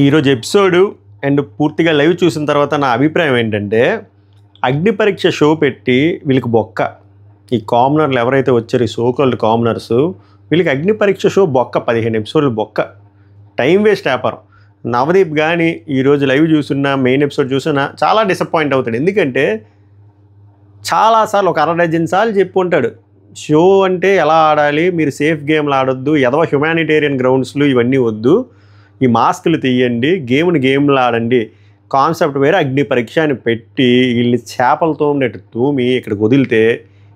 ఈరోజు episode and పూర్తిగా live చూసిన తర్వాత నా అభిప్రాయం ఏంటంటే, అగ్ని పరీక్ష షో పెట్టి వీళ్ళకి బొక్క. ఈ కామనర్లు ఎవరైతే వచ్చారో ఈ సోకాల్డ్ కామనర్స్, వీళ్ళకి అగ్ని పరీక్ష షో బొక్క. 15 ఎపిసోడ్లు బొక్క, టైం వేస్ట్ వ్యాపారం. నవదీప్ కానీ ఈరోజు లైవ్ చూస్తున్నా, మెయిన్ ఎపిసోడ్ చూసినా చాలా డిసప్పాయింట్ అవుతాడు. ఎందుకంటే చాలాసార్లు, ఒక 60 డజన్ సార్లు చెప్పుకుంటాడు, షో అంటే ఎలా ఆడాలి, మీరు సేఫ్ గేమ్లు ఆడొద్దు, ఎదవ హ్యుమానిటేరియన్ గ్రౌండ్స్లు ఇవన్నీ వద్దు, ఈ మాస్కులు తీయండి, గేమ్లు ఆడండి, కాన్సెప్ట్ వేరే. అగ్ని పరీక్ష అని పెట్టి వీళ్ళని చేపలతో ఉన్నట్టు తూమి ఇక్కడికి వదిలితే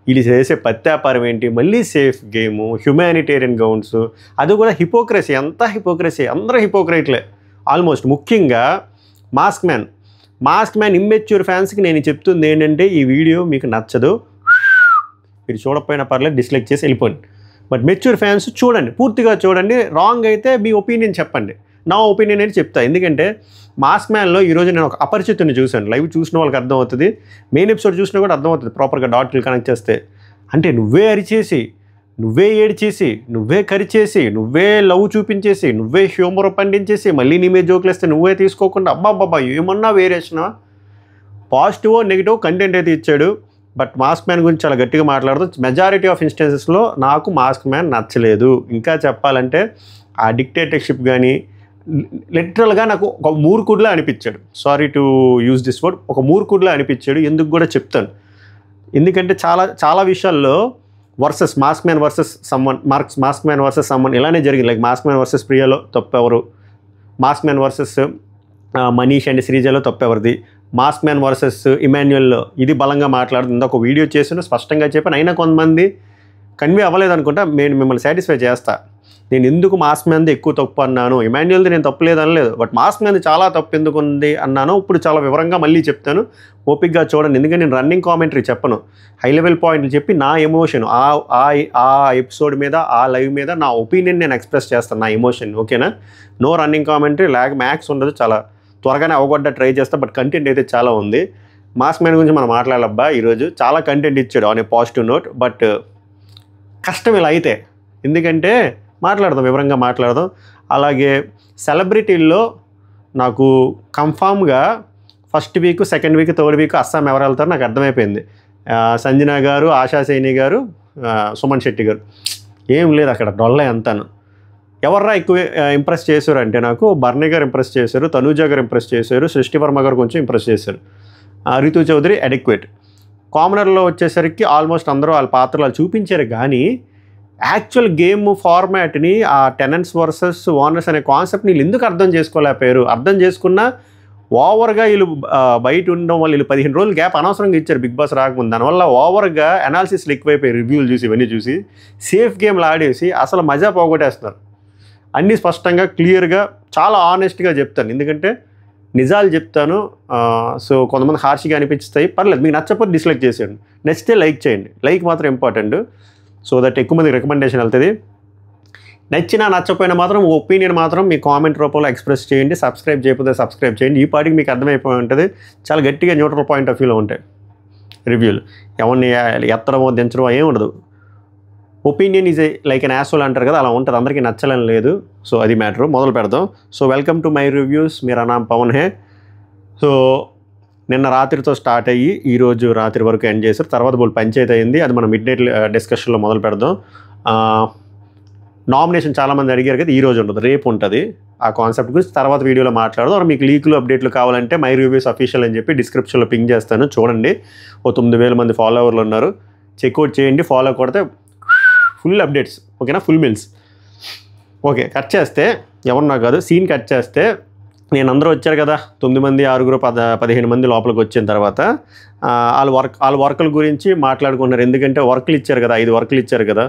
వీళ్ళు చేసే పత్యాపారం ఏంటి, మళ్ళీ సేఫ్ గేము, హ్యుమానిటేరియన్ గ్రౌండ్స్, అది కూడా హిపోక్రసీ. అంత హిపోక్రసీ, అందరూ హిపోక్రైట్లే ఆల్మోస్ట్. ముఖ్యంగా మాస్క్ మ్యాన్ ఇమ్మెచ్యూర్ ఫ్యాన్స్కి నేను చెప్తుంది ఏంటంటే, ఈ వీడియో మీకు నచ్చదు, మీరు చూడకపోయినా పర్లేదు, డిస్లైక్ చేసి వెళ్ళిపోండి. బట్ మెచ్యూర్ ఫ్యాన్స్ చూడండి, పూర్తిగా చూడండి. రాంగ్ అయితే మీ ఒపీనియన్ చెప్పండి, నా ఒపీనియన్ అయితే చెప్తా. ఎందుకంటే మాస్క్ మ్యాన్లో ఈరోజు నేను ఒక అపరిచితుని చూశాను. లైవ్ చూసిన వాళ్ళకి అర్థమవుతుంది, మెయిన్ ఎపిసోడ్ చూసినా కూడా అర్థమవుతుంది ప్రాపర్గా డాట్లు కనెక్ట్ చేస్తే. అంటే నువ్వే అరిచేసి, నువ్వే ఏడ్చేసి, నువ్వే కరిచేసి, నువ్వే లవ్ చూపించేసి, నువ్వే హ్యూమర్ పండించేసి, మళ్ళీ నీ మీద జోకులు వేస్తే నువ్వే తీసుకోకుండా అబ్బాబ్బా ఏమన్నా వేరియేషనా, పాజిటివ్ నెగిటివ్ కంటెంట్ అయితే ఇచ్చాడు. బట్ మాస్క్ మ్యాన్ గురించి చాలా గట్టిగా మాట్లాడుతూ, మెజారిటీ ఆఫ్ ఇన్స్టెన్సెస్లో నాకు మాస్క్ మ్యాన్ నచ్చలేదు. ఇంకా చెప్పాలంటే ఆ డిక్టేటర్షిప్ కానీ లిటరల్గా నాకు ఒక మూర్ఖుడిలా అనిపించాడు. Sorry to use this word, ఒక మూర్ఖుడిలా అనిపించాడు. ఎందుకు కూడా చెప్తాను. ఎందుకంటే చాలా విషయాల్లో వర్సెస్ మాస్క్ మ్యాన్ వర్సెస్ సమ్మన్ ఇలానే జరిగింది. లైక్ మాస్క్ మ్యాన్ వర్సెస్ ప్రియాలో తప్పెవరు, mask man versus Manish and శ్రీజలో తప్పెవరిది, మాస్క్ మ్యాన్ వర్సెస్ ఇమాన్యుయల్లో ఇది బలంగా మాట్లాడుతుంది. ఒక వీడియో చేసిన స్పష్టంగా చెప్పాను. అయినా కొంతమంది కన్వే అవ్వలేదు అనుకుంటా. నేను మిమ్మల్ని సాటిస్ఫై చేస్తా. నేను ఎందుకు మాస్క్ మ్యాన్ది ఎక్కువ తప్పు అన్నాను, ఇమాన్యుయల్ది నేను తప్పు లేదు అనలేదు, బట్ మాస్క్ మ్యాన్ది చాలా తప్పు ఎందుకు ఉంది అన్నాను. ఇప్పుడు చాలా వివరంగా మళ్ళీ చెప్తాను, ఓపిక్గా చూడండి. ఎందుకంటే నేను రన్నింగ్ కామెంటరీ చెప్పను, హై లెవెల్ పాయింట్లు చెప్పి నా ఎమోషన్ ఆ ఎపిసోడ్ మీద, ఆ లైవ్ మీద నా ఒపీనియన్ నేను ఎక్స్ప్రెస్ చేస్తాను, నా ఎమోషన్. ఓకేనా? నో రన్నింగ్ కామెంటరీ, మ్యాక్స్ ఉండదు, చాలా త్వరగానే అవగొడ్డ ట్రై చేస్తా. బట్ కంటెంట్ అయితే చాలా ఉంది. మాస్క్ మ్యాన్ గురించి మనం మాట్లాడాలబ్బా. ఈరోజు చాలా కంటెంట్ ఇచ్చాడు on a positive note. But కష్టం ఇలా అయితే, ఎందుకంటే మాట్లాడదాం, వివరంగా మాట్లాడదాం. అలాగే సెలబ్రిటీల్లో నాకు కన్ఫామ్గా first week, second week, third week Assam ఎవరు వెళ్తారో నాకు అర్థమైపోయింది. సంజనా గారు, ఆశా సైని గారు, సుమన్ శెట్టి గారు. ఏం లేదు అక్కడ, డొల్ల అంతాను. ఎవర్రా ఎక్కువ ఇంప్రెస్ చేశారు అంటే నాకు బర్నీ గారు ఇంప్రెస్ చేశారు, తనూజ గారు ఇంప్రెస్ చేశారు, సృష్టి వర్మ గారు కొంచెం ఇంప్రెస్ చేశారు, రితు చౌదరి అడెక్వేట్. కామనర్లో వచ్చేసరికి ఆల్మోస్ట్ అందరూ వాళ్ళ పాత్రలు చూపించారు. కానీ యాక్చువల్ గేమ్ ఫార్మాట్ని, ఆ టెనెంట్స్ వర్సెస్ ఓనర్స్ అనే కాన్సెప్ట్ని వీళ్ళు ఎందుకు అర్థం చేసుకోలేకపోయారు. అర్థం చేసుకున్నా ఓవర్గా వీళ్ళు బయట ఉండడం వల్ల వీళ్ళు 15 రోజులు గ్యాప్ అనవసరంగా ఇచ్చారు బిగ్ బాస్ రాకముందు. దానివల్ల ఓవర్గా అనాలిసిస్లు ఎక్కువైపోయి, రివ్యూలు చూసి ఇవన్నీ చూసి సేఫ్ గేమ్లు ఆడేసి అసలు మజా పోగొట్టేస్తున్నారు. అన్నీ స్పష్టంగా, క్లియర్గా, చాలా ఆనెస్ట్గా చెప్తాను. ఎందుకంటే నిజాలు చెప్తాను. సో కొంతమంది హార్ష్గా అనిపిస్తాయి, పర్లేదు. మీకు నచ్చకపోతే డిస్లైక్ చేసేయండి, నచ్చితే లైక్ చేయండి. లైక్ మాత్రం ఇంపార్టెంట్, సో దట్ ఎక్కువ మందికి రికమెండేషన్ వెళ్తుంది. నచ్చినా నచ్చకపోయినా మాత్రం ఒపీనియన్ మాత్రం మీ కామెంట్ రూపంలో ఎక్స్ప్రెస్ చేయండి. సబ్స్క్రైబ్ చేయకపోతే సబ్స్క్రైబ్ చేయండి. ఈ పాటికి మీకు అర్థమైపోయి ఉంటుంది. చాలా గట్టిగా న్యూట్రల్ పాయింట్ ఆఫ్ వ్యూలో ఉంటాయి రివ్యూలు. ఎవరిని ఎత్తడమో దించడమో ఏమి ఉండదు. Opinion is like an asshole అంటారు కదా, అలా ఉంటుంది. అందరికీ నచ్చలని లేదు. సో అది మ్యాటర్. మొదలు పెడదాం. So welcome to my reviews. Mera NAM Pawan hey. So నిన్న రాత్రితో స్టార్ట్ అయ్యి ఈరోజు రాత్రి వరకు ఎండ్ చేశారు. తర్వాత బోల్ పంచాయతీ అయింది, అది మనం మిడ్ నైట్ డిస్కషన్లో మొదలు పెడదాం. నామినేషన్ చాలామంది అడిగారు కదా, ఈరోజు ఉండదు, రేపు ఉంటుంది. ఆ కాన్సెప్ట్ గురించి తర్వాత వీడియోలో మాట్లాడదాం. మీకు లీకులు అప్డేట్లు కావాలంటే మై రివ్యూస్ అఫీషియల్ అని చెప్పి డిస్క్రిప్షన్లో పింగ్ చేస్తాను, చూడండి. 9,000 మంది ఫాలోవర్లు ఉన్నారు, చెక్అవుట్ చేయండి. ఫాలో కొడితే ఫుల్ అప్డేట్స్, ఓకేనా, ఫుల్ మిల్స్. ఓకే, కట్ చేస్తే ఎవరన్నా కాదు, సీన్ కట్ చేస్తే నేను అందరూ వచ్చారు కదా, 9 మంది, 6, 15 మంది లోపలికి వచ్చిన తర్వాత వాళ్ళ వర్కుల గురించి మాట్లాడుకున్నారు. ఎందుకంటే వర్కులు ఇచ్చారు కదా, 5 వర్కులు ఇచ్చారు కదా,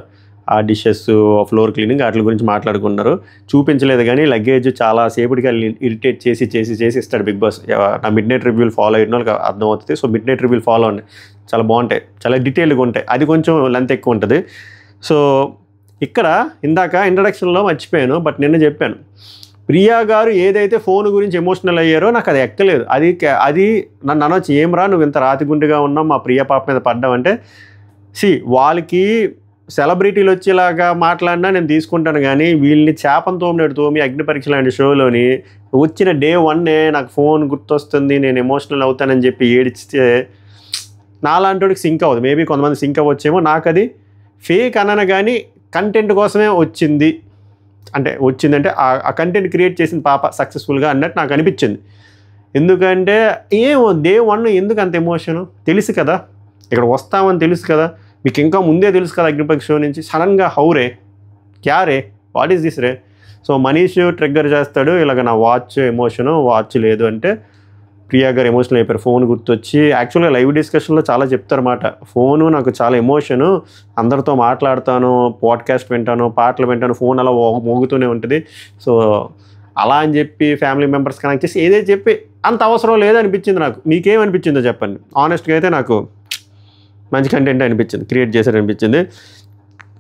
ఆ డిషెస్, ఫ్లోర్ క్లీనింగ్, వాటి గురించి మాట్లాడుకున్నారు. చూపించలేదు కానీ లగేజ్ చాలా సేపటికి ఇరిటేట్ చేసి ఇస్తాడు బిగ్ బాస్. నా మిడ్ నైట్ రివ్యూలు ఫాలో అయిన వాళ్ళకి అర్థమవుతుంది. సో మిడ్ నైట్ రివ్యూలు ఫాలో అవ్వండి, చాలా బాగుంటాయి, చాలా డీటెయిల్గా ఉంటాయి. అది కొంచెం లెంత్ ఎక్కువ ఉంటుంది. సో ఇక్కడ ఇందాక ఇంట్రడక్షన్లో మర్చిపోయాను, బట్ నిన్న చెప్పాను, ప్రియా గారు ఏదైతే ఫోన్ గురించి ఎమోషనల్ అయ్యారో నాకు అది ఎక్కలేదు. అది నన్ను అనొచ్చు, ఏమరా నువ్వు ఇంత రాతిగుండిగా ఉన్నావు మా ప్రియా పాప మీద పడ్డావంటే, వాళ్ళకి సెలబ్రిటీలు వచ్చేలాగా మాట్లాడినా నేను తీసుకుంటాను. కానీ వీళ్ళని చేపను తోమినట్టు తోమి అగ్ని పరీక్ష లాంటి షోలోని వచ్చిన డే 1 నాకు ఫోన్ గుర్తొస్తుంది, నేను ఎమోషనల్ అవుతానని చెప్పి ఏడిస్తే నాలాంటి సింక్ అవ్వదు. మేబీ కొంతమంది సింక్ అవ్వచ్చేమో. నాకు అది ఫేక్ అనను కానీ కంటెంట్ కోసమే వచ్చిందంటే ఆ కంటెంట్ క్రియేట్ చేసిన పాప సక్సెస్ఫుల్గా అన్నట్టు నాకు అనిపించింది. ఎందుకంటే ఏమో డే 1 ఎందుకు అంత ఎమోషను తెలుసు కదా, ఇక్కడ వస్తామని తెలుసు కదా, మీకు ఇంకా ముందే తెలుసు కదా అగ్నిపక్ష షో నుంచి. సడన్గా హౌరే క్యా రే, వాట్ ఈస్ దిస్ రే. సో మనీష్ ట్రిగ్గర్ చేస్తాడు, ఇలాగ నా వాచ్ లేదు అంటే ప్రియా గారు ఎమోషనల్ అయిపోయారు. ఫోన్ గుర్తొచ్చి యాక్చువల్గా లైవ్ డిస్కషన్లో చాలా చెప్తారన్నమాట, ఫోను నాకు చాలా ఎమోషను, అందరితో మాట్లాడతాను, పాడ్కాస్ట్ వింటాను, పాటలు వింటాను, ఫోన్ అలా మోగుతూనే ఉంటుంది. సో అలా అని చెప్పి ఫ్యామిలీ మెంబర్స్ కనెక్ట్ చేసి ఏదైతే చెప్పి అంత అవసరం లేదనిపించింది నాకు. మీకేమనిపించిందో చెప్పండి. ఆనెస్ట్గా అయితే నాకు మంచి కంటెంట్ అనిపించింది, క్రియేట్ చేశారనిపించింది.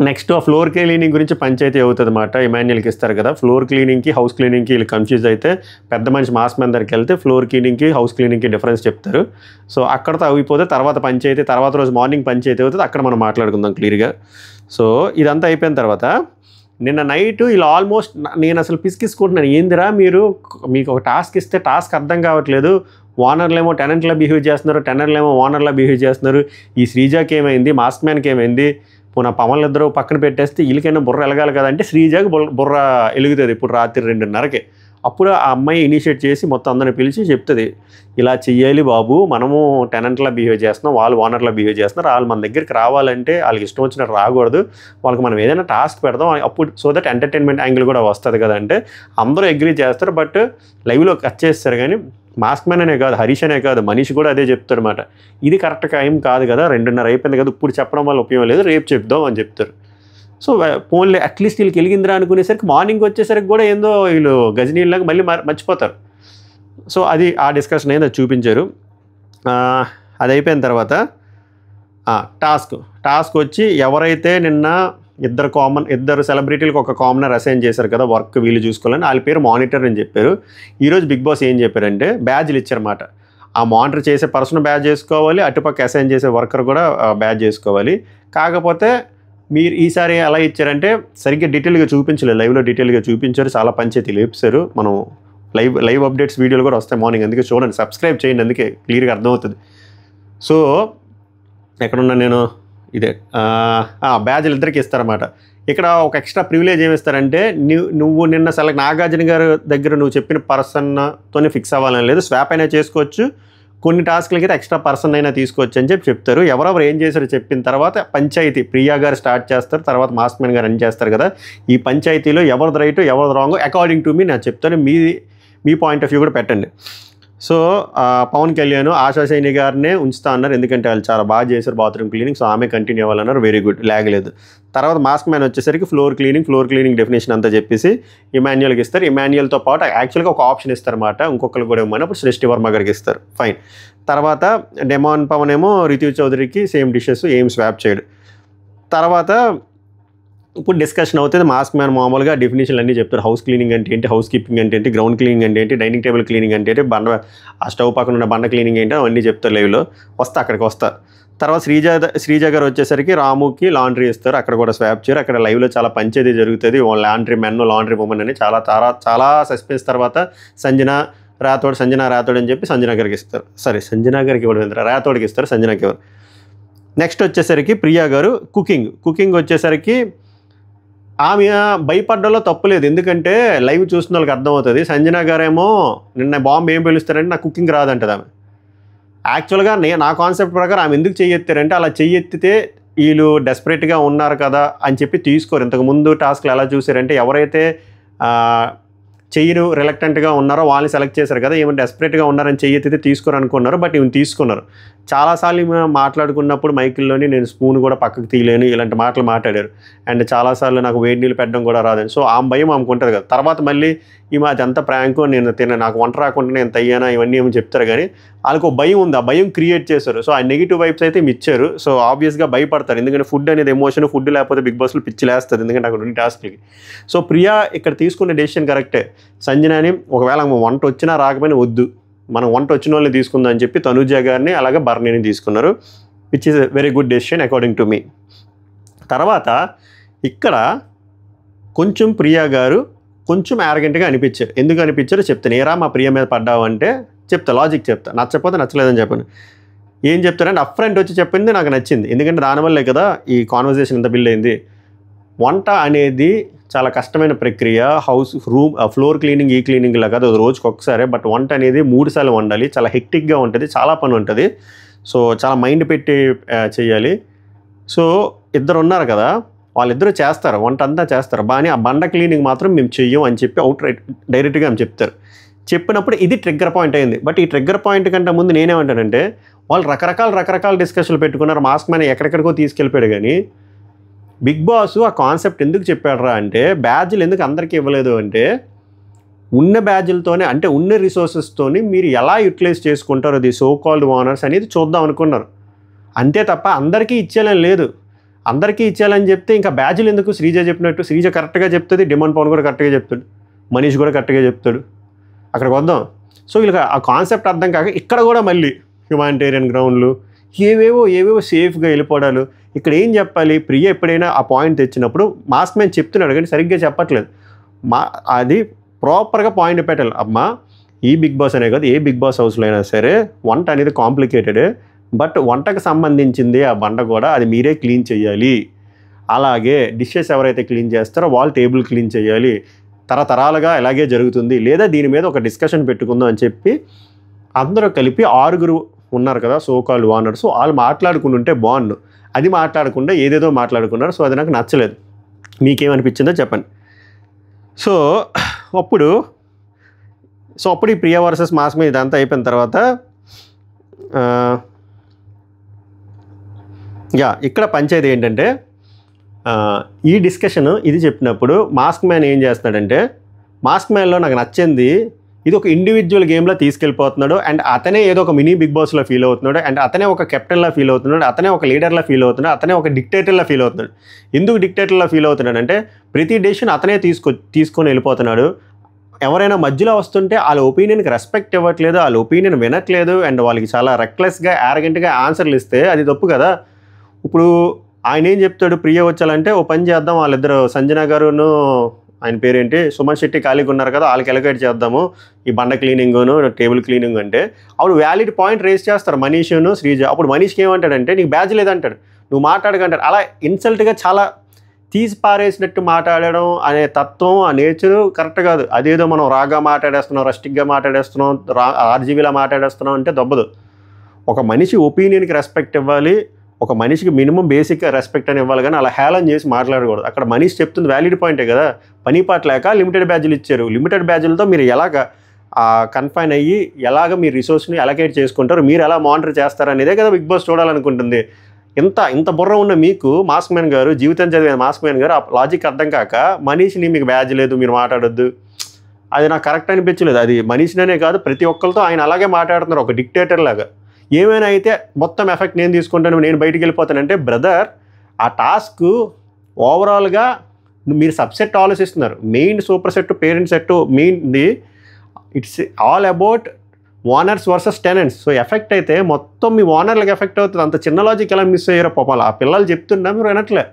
నెక్స్ట్ ఆ ఫ్లోర్ క్లీనింగ్ గురించి పంచాయతీ అవుతుంది అన్నమాట. ఇమాన్యుయల్కి ఇస్తారు కదా, ఫ్లోర్ క్లీనింగ్కి హౌస్ క్లీనింగ్కి వీళ్ళు కన్ఫ్యూజ్ అయితే పెద్ద మనిషి మాస్ మ్యాన్ దగ్గరికి వెళ్తే ఫ్లోర్ క్లీనింగ్కి హౌస్ క్లీనింగ్కి డిఫరెన్స్ చెప్తారు. సో అక్కడతో అయిపోతే తర్వాత రోజు మార్నింగ్ పంచాయతీ అవుతుంది, అక్కడ మనం మాట్లాడుకుందాం క్లియర్గా. సో ఇదంతా అయిపోయిన తర్వాత నిన్న నైట్ ఇలా ఆల్మోస్ట్ నేను అసలు పిసికిసుకుంటున్నాను. ఏందిరా మీకు ఒక టాస్క్ ఇస్తే టాస్క్ అర్థం కావట్లేదు, ఓనర్లేమో టెనెంట్లా బిహేవ్ చేస్తున్నారు, టెనెంట్లేమో ఓనర్లా బిహేవ్ చేస్తున్నారు, ఈ శ్రీజాకి ఏమైంది, మాస్క్ మ్యాన్కి ఏమైంది, పోనా పవన్లు ఇద్దరు పక్కన పెట్టేస్తే వీళ్ళకైనా బుర్ర ఎలగాలి కదంటే శ్రీజాకి బుర్ర ఎలుగుతుంది ఇప్పుడు రాత్రి 2:30కి. అప్పుడు ఆ అమ్మాయి ఇనిషియేట్ చేసి మొత్తం అందరిని పిలిచి చెప్తుంది, ఇలా చెయ్యాలి బాబు, మనము టెనెంట్లా బిహేవ్ చేస్తున్నాం, వాళ్ళు ఓనర్లా బిహేవ్ చేస్తున్నారు, వాళ్ళు మన దగ్గరికి రావాలంటే వాళ్ళకి ఇష్టం వచ్చినట్టు రాకూడదు, వాళ్ళకి మనం ఏదైనా టాస్క్ పెడదాం అప్పుడు సో దట్ ఎంటర్టైన్మెంట్ యాంగిల్ కూడా వస్తుంది కదా అంటే అందరూ అగ్రీ చేస్తారు. బట్ లైవ్లో కట్ చేస్తారు కానీ మాస్క్ మ్యాన్ అనే కాదు, హరీష్ అనే కాదు, మనీష్ కూడా అదే చెప్తారు అనమాట. ఇది కరెక్ట్ టైం కాదు కదా, 2:30 అయిపోయింది కదా, ఇప్పుడు చెప్పడం వల్ల ఉపయోగం లేదు, రేపు చెప్దాం అని చెప్తారు. సో ఫోన్లే అట్లీస్ట్ వీళ్ళకి వెలిగిందిరా అనుకునేసరికి మార్నింగ్ వచ్చేసరికి కూడా ఏందో వీళ్ళు గజనీలాగా మళ్ళీ మర్చిపోతారు. సో అది ఆ డిస్కషన్ అయింది, అది చూపించారు. అది అయిపోయిన తర్వాత టాస్క్ వచ్చి ఎవరైతే నిన్న ఇద్దరు సెలబ్రిటీలకు ఒక కామనర్ అసైన్ చేశారు కదా, వర్క్ వీళ్ళు చూసుకోవాలని, వాళ్ళ పేరు మానిటర్ అని చెప్పారు. ఈరోజు బిగ్ బాస్ ఏం చెప్పారంటే బ్యాడ్జ్లు ఇచ్చారన్నమాట. ఆ మానిటర్ చేసే పర్సన్ బ్యాడ్జ్ చేసుకోవాలి, అటుపక్క అసైన్ చేసే వర్కర్ కూడా బ్యాడ్జ్ చేసుకోవాలి. కాకపోతే మీరు ఈసారి ఎలా ఇచ్చారంటే సరిగ్గా డీటెయిల్గా చూపించలేదు, లైవ్లో డీటెయిల్గా చూపించారు, చాలా పంచాయతీలు లేపుతారు. మనం లైవ్ అప్డేట్స్ వీడియోలు కూడా వస్తాయి మార్నింగ్, అందుకే చూడండి, సబ్స్క్రైబ్ చేయండి, అందుకే క్లియర్గా అర్థమవుతుంది. సో ఎక్కడున్నా నేను ఇదే బ్యాడ్జ్లు ఇద్దరికి ఇస్తారన్నమాట. ఇక్కడ ఒక ఎక్స్ట్రా ప్రివిలేజ్ ఏమి ఇస్తారంటే నువ్వు నిన్న నాగార్జున గారి దగ్గర నువ్వు చెప్పిన పర్సన్తోనే ఫిక్స్ అవ్వాలని లేదు, స్వాప్ అయినా చేసుకోవచ్చు, కొన్ని టాస్క్లకి అయితే ఎక్స్ట్రా పర్సన్ అయినా తీసుకోవచ్చు అని చెప్తారు. ఎవరెవరు ఏం చేశారో చెప్పిన తర్వాత పంచాయతీ ప్రియా గారు స్టార్ట్ చేస్తారు, తర్వాత మాస్క్ మ్యాన్ గారు రన్ చేస్తారు కదా. ఈ పంచాయతీలో ఎవరిది రైట్ ఎవరిది రాంగ్ అకార్డింగ్ టు మీ నేను చెప్తాను, మీ పాయింట్ ఆఫ్ వ్యూ కూడా పెట్టండి. సో పవన్ కళ్యాణ్ ఆశా సైని గారినే ఉంచుతా అన్నారు, ఎందుకంటే వాళ్ళు చాలా బాగా చేశారు బాత్రూమ్ క్లీనింగ్, సో ఆమె కంటిన్యూ అవ్వాలన్నారు, వెరీ గుడ్, లేగలేదు. తర్వాత మాస్క్ మ్యాన్ వచ్చేసరికి ఫ్లోర్ క్లీనింగ్ డెఫినేషన్ అంతా చెప్పేసి ఇమాన్యుయల్కి ఇస్తారు. ఇమాన్యుయల్తో పాటు యాక్చువల్గా ఒక ఆప్షన్ ఇస్తారన్నమాట, ఇంకొకరు కూడా ఇవ్వమని, అప్పుడు సృష్టి వర్మ గారికి ఇస్తారు, ఫైన్. తర్వాత డెమాన్ పవన్ ఏమో రితు చౌదరికి సేమ్ డిషెస్ ఏం స్వాప్ చేయడు. తర్వాత ఇప్పుడు డిస్కషన్ అవుతుంది, మాస్క్ మ్యాన్ మామూలుగా డెఫినేషన్లు అన్నీ చెప్తారు, హౌస్ క్లీనింగ్ అంటే ఏంటి, హౌస్ కీపింగ్ అంటే ఏంటి, గ్రౌండ్ క్లీనింగ్ అంటే ఏంటి, డైనింగ్ టేబుల్ క్లీనింగ్ అంటే ఏంటి, ఆ స్టవ్ పక్కన ఉన్న బండ క్లీనింగ్ ఏంటి, అవన్నీ చెప్తారు లైవ్లో. అక్కడికి వస్తా. తర్వాత శ్రీజ గారు వచ్చేసరికి రాముకి లాండ్రీ ఇస్తారు, అక్కడ కూడా స్వాప్ చేయరు. అక్కడ లైవ్లో చాలా పంచేది జరుగుతుంది, లాండ్రీ మెన్ లాండ్రీ ఉమెన్ అని చాలా సస్పెన్స్. తర్వాత సంజన రాథోడ్ అని చెప్పి సంజన గారికి ఇస్తారు, సరే సంజన గారికి ఇవ్వడం రాథోడ్కి ఇస్తారు, సంజనాకి ఇవ్వరు. నెక్స్ట్ వచ్చేసరికి ప్రియా గారు కుకింగ్ వచ్చేసరికి ఆమె భయపడ్డంలో తప్పులేదు, ఎందుకంటే లైవ్ చూస్తున్న వాళ్ళకి అర్థమవుతుంది. సంజన గారేమో నిన్న బాంబు ఏం పిలుస్తారంటే నాకు కుకింగ్ రాదంటది ఆమె. యాక్చువల్గా నా కాన్సెప్ట్ ప్రకారం ఆమె ఎందుకు చెయ్యెత్తారంటే అలా చెయ్యెత్తితే వీళ్ళు డెస్పరేట్గా ఉన్నారు కదా అని చెప్పి తీసుకోరు. ఇంతకుముందు టాస్క్లు ఎలా చూసారంటే ఎవరైతే చెయ్యను రిలక్టెంట్గా ఉన్నారో వాళ్ళని సెలెక్ట్ చేశారు కదా, ఏమైనా డెస్పరేట్గా ఉన్నారని చెయ్యెత్తితే తీసుకోరు అనుకున్నారు, బట్ ఈమెను తీసుకున్నారు. చాలాసార్లు మాట్లాడుకున్నప్పుడు మైకిల్లోని నేను స్పూన్ కూడా పక్కకు తీయలేను ఇలాంటి మాటలు మాట్లాడారు. అండ్ చాలాసార్లు నాకు వేడి నీళ్ళు పెట్టడం కూడా రాదని, సో ఆ భయం ఆమెకుంటుంది కదా. తర్వాత మళ్ళీ ఈమె అదంతా ప్రాంకు, నాకు వంట రాకుండా నేను తయ్యానా ఇవన్నీ ఏమో చెప్తారు, కానీ వాళ్ళకు భయం ఉంది, ఆ భయం క్రియేట్ చేశారు. సో ఆ నెగిటివ్ వైబ్స్ అయితే ఇచ్చారు. సో ఆబ్వియస్గా భయపడతారు, ఎందుకంటే ఫుడ్ అనేది ఎమోషన్, ఫుడ్ లేకపోతే బిగ్ బాస్లో పిచ్చి లేస్తుంది, ఎందుకంటే అక్కడ ఉన్న టాస్క్లకి. సో ప్రియా ఇక్కడ తీసుకున్న డెసిషన్ కరెక్టే. సంజనాని ఒకవేళ వంట వచ్చినా రాకపోయినా వద్దు, మనం వంట వచ్చిన వాళ్ళని తీసుకుందాం అని చెప్పి తనుజ గారిని అలాగే బర్నీని తీసుకున్నారు, which is very good decision according to me. తర్వాత ఇక్కడ కొంచెం ప్రియా గారు కొంచెం యారగెంట్గా అనిపించారు. ఎందుకు అనిపించారో చెప్తాను. ఏరా మా ప్రియ మీద పడ్డావు అంటే చెప్తా, లాజిక్ చెప్తా, నచ్చకపోతే నచ్చలేదని చెప్పాను. ఏం చెప్తారంటే అప్‌ఫ్రంట్ వచ్చి చెప్పింది నాకు నచ్చింది. ఎందుకంటే దానివల్లే కదా ఈ కాన్వర్జేషన్ ఇంత బిల్డ్ అయింది. వంట అనేది చాలా కష్టమైన ప్రక్రియ. ఫ్లోర్ క్లీనింగ్, ఈ క్లీనింగ్ లా కాదు, రోజుకి ఒక్కసారే. బట్ వంట అనేది 3 సార్లు వండాలి. చాలా హెక్టిక్గా ఉంటుంది, చాలా పని ఉంటుంది. సో చాలా మైండ్ పెట్టి చేయాలి. సో ఇద్దరు ఉన్నారు కదా, వాళ్ళిద్దరూ చేస్తారు, వంట అంతా చేస్తారు బాగానే. ఆ బండ క్లీనింగ్ మాత్రం మేము చెయ్యం అని చెప్పి డైరెక్ట్గా ఆమె చెప్తారు. చెప్పినప్పుడు ఇది ట్రిగ్గర్ పాయింట్ అయింది. బట్ ఈ ట్రిగ్గర్ పాయింట్ కంటే ముందు నేనేమంటానంటే, వాళ్ళు రకరకాల డిస్కషన్లు పెట్టుకున్నారు. మాస్క్ మ్యాన్ ఎక్కడెక్కడికో తీసుకెళ్ళిపోయాడు. కానీ బిగ్ బాస్ ఆ కాన్సెప్ట్ ఎందుకు చెప్పాడురా అంటే, బ్యాడ్జ్లు ఎందుకు అందరికీ ఇవ్వలేదు అంటే, ఉన్న బ్యాడ్జ్లతోనే, అంటే ఉన్న రిసోర్సెస్తోని మీరు ఎలా యూటిలైజ్ చేసుకుంటారో ది సో కాల్డ్ ఓనర్స్ అనేది చూద్దాం అనుకున్నారు. అంతే తప్ప అందరికీ ఇచ్చేయాలని లేదు. అందరికీ ఇచ్చేయాలని చెప్తే ఇంకా బ్యాడ్జ్లు ఎందుకు? శ్రీజ చెప్పినట్టు, శ్రీజ కరెక్ట్గా చెప్తుంది, డిమాండ్ పవన్ కూడా కరెక్ట్గా చెప్తాడు, మనీష్ కూడా కరెక్ట్గా చెప్తాడు. అక్కడికి వద్దాం. సో వీళ్ళకి ఆ కాన్సెప్ట్ అర్థం కాక ఇక్కడ కూడా మళ్ళీ హ్యుమానిటేరియన్ గ్రౌండ్లు ఏవేవో సేఫ్గా వెళ్ళిపోవడాలు. ఇక్కడ ఏం చెప్పాలి? ప్రియ ఎప్పుడైనా ఆ పాయింట్ తెచ్చినప్పుడు మాస్క్ మ్యాన్ చెప్తున్నాడు కానీ సరిగ్గా చెప్పట్లేదు. అది ప్రాపర్గా పాయింట్ పెట్టాలి. అమ్మా, ఈ బిగ్ బాస్ అనే కాదు, ఏ బిగ్ బాస్ హౌస్లో అయినా సరే వంట అనేది కాంప్లికేటెడ్. బట్ వంటకు సంబంధించింది ఆ బండ కూడా అది మీరే క్లీన్ చేయాలి. అలాగే డిషెస్ ఎవరైతే క్లీన్ చేస్తారో వాళ్ళు టేబుల్ క్లీన్ చేయాలి. తరతరాలుగా ఇలాగే జరుగుతుంది. లేదా దీని మీద ఒక డిస్కషన్ పెట్టుకుందాం అని చెప్పి అందరూ కలిపి 6 ఉన్నారు కదా సో కాల్డ్ ఓనర్స్, వాళ్ళు మాట్లాడుకుని ఉంటే బాగుండు. అది మాట్లాడకుండా ఏదేదో మాట్లాడుకున్నారు. సో అది నాకు నచ్చలేదు. మీకేమనిపించిందో చెప్పండి. సో అప్పుడు ఈ ప్రియా వర్సెస్ మాస్ మీద ఇదంతా అయిపోయిన తర్వాత ఇక్కడ పంచాయతీ ఏంటంటే, ఈ డిస్కషన్ ఇది చెప్పినప్పుడు మాస్క్ మ్యాన్ ఏం చేస్తున్నాడంటే, మాస్క్ మ్యాన్లో నాకు నచ్చింది ఇది ఒక ఇండివిజువల్ గేమ్లో తీసుకెళ్ళిపోతున్నాడు. అండ్ అతనే ఏదో ఒక మినీ బిగ్ బాస్లో ఫీల్ అవుతున్నాడు. అండ్ అతనే ఒక కెప్టెన్లా ఫీల్ అవుతున్నాడు. అతనే ఒక లీడర్లా ఫీల్ అవుతున్నాడు. అతనే ఒక డిక్టేటర్లా ఫీల్ అవుతున్నాడు. ఎందుకు డిక్టేటర్లా ఫీల్ అవుతున్నాడు అంటే, ప్రతి డెసిషన్ అతనే తీసుకొని వెళ్ళిపోతున్నాడు. ఎవరైనా మధ్యలో వస్తుంటే వాళ్ళ ఒపీనియన్కి రెస్పెక్ట్ ఇవ్వట్లేదు, వాళ్ళ ఒపీనియన్ వినట్లేదు. అండ్ వాళ్ళకి చాలా రెక్లెస్గా యారగెంట్గా ఆన్సర్లు ఇస్తే అది తప్పు కదా. ఇప్పుడు ఆయన ఏం చెప్తాడు, ప్రియ వచ్చాలంటే ఓ పని చేద్దాం, వాళ్ళిద్దరు సంజన గారును ఆయన పేరేంటి సుమన్ శెట్టి ఖాళీగా ఉన్నారు కదా, వాళ్ళకి ఎలకేట్ చేద్దాము ఈ బండ క్లీనింగును టేబుల్ క్లీనింగ్ అంటే. అప్పుడు వ్యాలిడ్ పాయింట్ రేస్ చేస్తారు మనీష్ను శ్రీజ. అప్పుడు మనీష్కి ఏమంటాడంటే, నీకు బ్యాడ్జ్ లేదంటాడు, నువ్వు మాట్లాడకంటాడు. అలా ఇన్సల్ట్గా చాలా తీసి పారేసినట్టు మాట్లాడడం అనే తత్వం, ఆ నేచరు కరెక్ట్ కాదు. అదేదో మనం రాగా మాట్లాడేస్తున్నాం, రస్టిక్గా మాట్లాడేస్తున్నాం, ఆర్జీబీలా మాట్లాడేస్తున్నాం అంటే దొబ్బదు. ఒక మనిషి ఒపీనియన్కి రెస్పెక్ట్ ఇవ్వాలి, ఒక మనిషికి మినిమం బేసిక్గా రెస్పెక్ట్ అని ఇవ్వాలి. కానీ అలా హేళన చేసి మాట్లాడకూడదు. అక్కడ మనిషి చెప్తుంది వ్యాలిడ్ పాయింటే కదా. పని పాట లేక లిమిటెడ్ బ్యాడ్జ్లు ఇచ్చారు. లిమిటెడ్ బ్యాడ్జ్లతో మీరు ఎలాగ కన్ఫైన్ అయ్యి ఎలాగ మీ రిసోర్స్ని అలకేట్ చేసుకుంటారు, మీరు ఎలా మానిటర్ చేస్తారు అనేదే కదా బిగ్ బాస్ చూడాలనుకుంటుంది. ఇంత బుర్ర ఉన్న మీకు మాస్క్ మ్యాన్ గారు, జీవితం చదివిన మాస్క్ మ్యాన్ గారు ఆ లాజిక్ అర్థం కాక మనీష్ని మీకు బ్యాడ్జ్ లేదు మీరు మాట్లాడొద్దు, అది నాకు కరెక్ట్ అనిపించలేదు. అది మనీష్నే కాదు ప్రతి ఒక్కరితో ఆయన అలాగే మాట్లాడుతున్నారు, ఒక డిక్టేటర్ లాగా. ఏమైనా అయితే మొత్తం ఎఫెక్ట్ నేను తీసుకుంటాను, నేను బయటికి వెళ్ళిపోతానంటే, బ్రదర్ ఆ టాస్క్ ఓవరాల్గా మీరు సబ్సెట్ ఆలోచిస్తున్నారు. Main super set, parent set, మెయిన్ది it's all about owners versus tenants. So effect అయితే మొత్తం మీ ఓనర్లకు ఎఫెక్ట్ అవుతుంది. అంత చిన్న లాజిక్ ఎలా మిస్ అయ్యారో పాపాలు ఆ పిల్లలు చెప్తున్నా మీరు వినట్లే.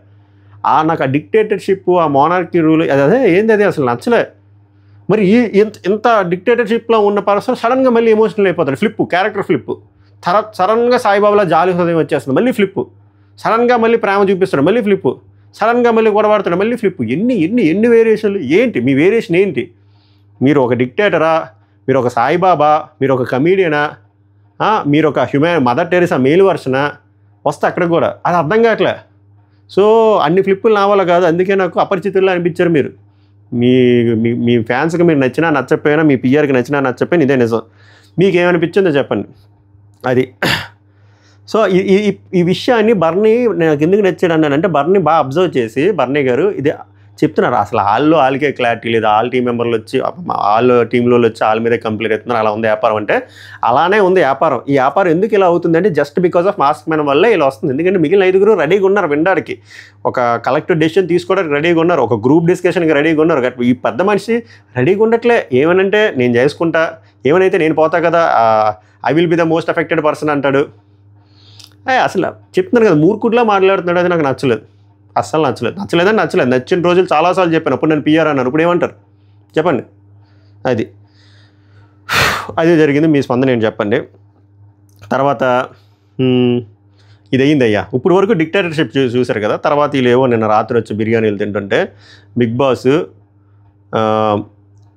నాకు ఆ డిక్టేటర్షిప్, ఆ మోనార్కీ రూల్ అదే ఏంది, అది అసలు నచ్చలే. మరి ఇంత డిక్టేటర్షిప్లో ఉన్న పర్సన్ సడన్గా మళ్ళీ ఎమోషనల్ అయిపోతాడు, క్యారెక్టర్ ఫ్లిప్. సడన్గా సాయిబాబాలో జాలి హృదయం వచ్చేస్తుంది, మళ్ళీ ఫ్లిప్. సడన్గా మళ్ళీ ప్రేమ చూపిస్తాడు, మళ్ళీ ఫ్లిప్. సడన్గా మళ్ళీ గొడవడుతాడు, మళ్ళీ ఫ్లిప్. ఎన్ని వేరియేషన్లు ఏంటి? మీ వేరియేషన్ ఏంటి? మీరు ఒక డిక్టేటరా, మీరు ఒక సాయిబాబా, మీరు ఒక కమీడియనా, మీరు ఒక మదర్ టెరెసా మేల్ వర్షనా? వస్తే అక్కడికి కూడా అది అర్థం కావట్లే. సో అన్ని ఫ్లిప్పులు నా వల్ల కాదు. అందుకే నాకు అపరిచితుల్లో అనిపించారు మీరు. మీ ఫ్యాన్స్కి మీరు నచ్చినా నచ్చకపోయినా, మీ పిఆర్కి నచ్చినా నచ్చకపోయినా ఇదే నిజం. మీకేమనిపించిందో చెప్పండి. అది సో ఈ విషయాన్ని బర్నీ నాకు ఎందుకు నచ్చాడు అన్నానంటే, బర్నీ బాగా అబ్జర్వ్ చేసి బర్నీ గారు ఇది చెప్తున్నారు. అసలు వాళ్ళకే క్లారిటీ లేదు, ఆల్ టీం మెంబర్లు వచ్చి వాళ్ళ టీంలో వచ్చి వాళ్ళ మీదే కంప్లీట్ అవుతున్నారు. అలా ఉంది వ్యాపారం అంటే, అలానే ఉంది వ్యాపారం. ఈ వ్యాపారం ఎందుకు ఇలా అవుతుందంటే just because of mask man వల్లే ఇలా వస్తుంది. ఎందుకంటే మిగిలిన 5 రెడీగా ఉన్నారు వినడానికి, ఒక కలెక్టివ్ డెసిషన్ తీసుకోవడానికి రెడీగా ఉన్నారు, ఒక గ్రూప్ డిస్కషన్కి రెడీగా ఉన్నారు. ఈ పెద్ద మనిషి రెడీగా ఉండట్లే. ఏమనంటే నేను చేసుకుంటా, ఏమనైతే నేను పోతా కదా, I will be the most affected person అంటాడు. అసలు చెప్తున్నాను కదా, మూర్ఖుడిలా మాట్లాడుతున్నాడు. అది నాకు నచ్చలేదు, అస్సలు నచ్చలేదు. నచ్చలేదని నచ్చలేదు. నచ్చిన రోజులు చాలాసార్లు చెప్పాను. అప్పుడు నేను పిఆర్ అన్నారు, ఇప్పుడు ఏమంటారు? చెప్పండి. అది అది జరిగింది. మీ స్పందన ఏంటి చెప్పండి. తర్వాత ఇది అయ్యింది అయ్యా. ఇప్పుడు వరకు డిక్టేటర్షిప్ చూశారు కదా. తర్వాత వీళ్ళేవో నిన్న రాత్రి వచ్చి బిర్యానీలు తింటుంటే బిగ్ బాస్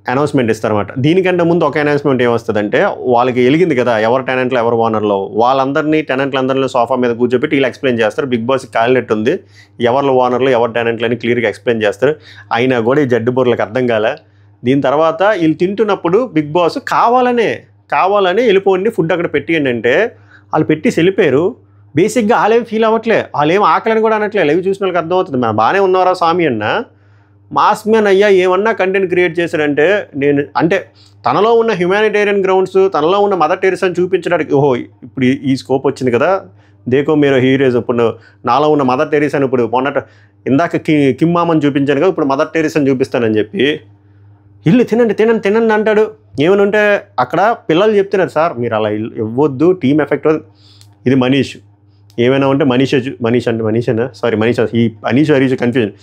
అనౌన్స్మెంట్ ఇస్తారన్నమాట. దీనికంటే ముందు ఒక అనౌన్స్మెంట్ ఏమొస్తుందంటే, వాళ్ళకి వెలిగింది కదా ఎవరు టెనెంట్లు ఎవరు ఓనర్లో, వాళ్ళందరినీ టెనెంట్లందరినీ సోఫా మీద కూర్చోబెట్టి వీళ్ళు ఎక్స్ప్లెయిన్ చేస్తారు. బిగ్ బాస్కి కాలినట్టు ఉంది, ఎవరు ఓనర్లు ఎవరు టెనెంట్లు అని క్లియర్గా ఎక్స్ప్లెయిన్ చేస్తారు. అయినా కూడా ఈ జడ్డు బోర్లకు అర్థం కాలే. దీని తర్వాత వీళ్ళు తింటున్నప్పుడు బిగ్ బాస్ కావాలనే వెళ్ళిపోండి, ఫుడ్ అక్కడ పెట్టియండి అంటే వాళ్ళు పెట్టేసి వెళ్ళిపోయారు. బేసిక్గా వాళ్ళేం ఫీల్ అవ్వట్లే, వాళ్ళేం ఆకలని కూడా అనట్లే. లైవ్ చూసిన వాళ్ళకి అర్థమవుతుంది, మనం బాగానే ఉన్నారా స్వామి అన్న. మాస్క్ మ్యాన్ అయ్యా ఏమన్నా కంటెంట్ క్రియేట్ చేశాడంటే, నేను అంటే తనలో ఉన్న హ్యుమానిటేరియన్ గ్రౌండ్స్, తనలో ఉన్న మదర్ టెరిసాని చూపించడానికి, ఓహో ఇప్పుడు ఈ స్కోప్ వచ్చింది కదా, దేకో మీరు హీరోస్, ఇప్పుడు నాలో ఉన్న మదర్ టెరిసాని ఇప్పుడు మొన్నట ఇందాక కిమ్మామని చూపించాను కదా, ఇప్పుడు మదర్ టెరిసాని చూపిస్తానని చెప్పి ఇల్లు తినండి అంటాడు. ఏమని ఉంటే అక్కడ పిల్లలు చెప్తున్నారు, సార్ మీరు అలా ఇవ్వద్దు, టీమ్ ఎఫెక్ట్. ఇది మనీష్ ఏమైనా ఉంటే ఈ హరీష్ కన్ఫ్యూజన్.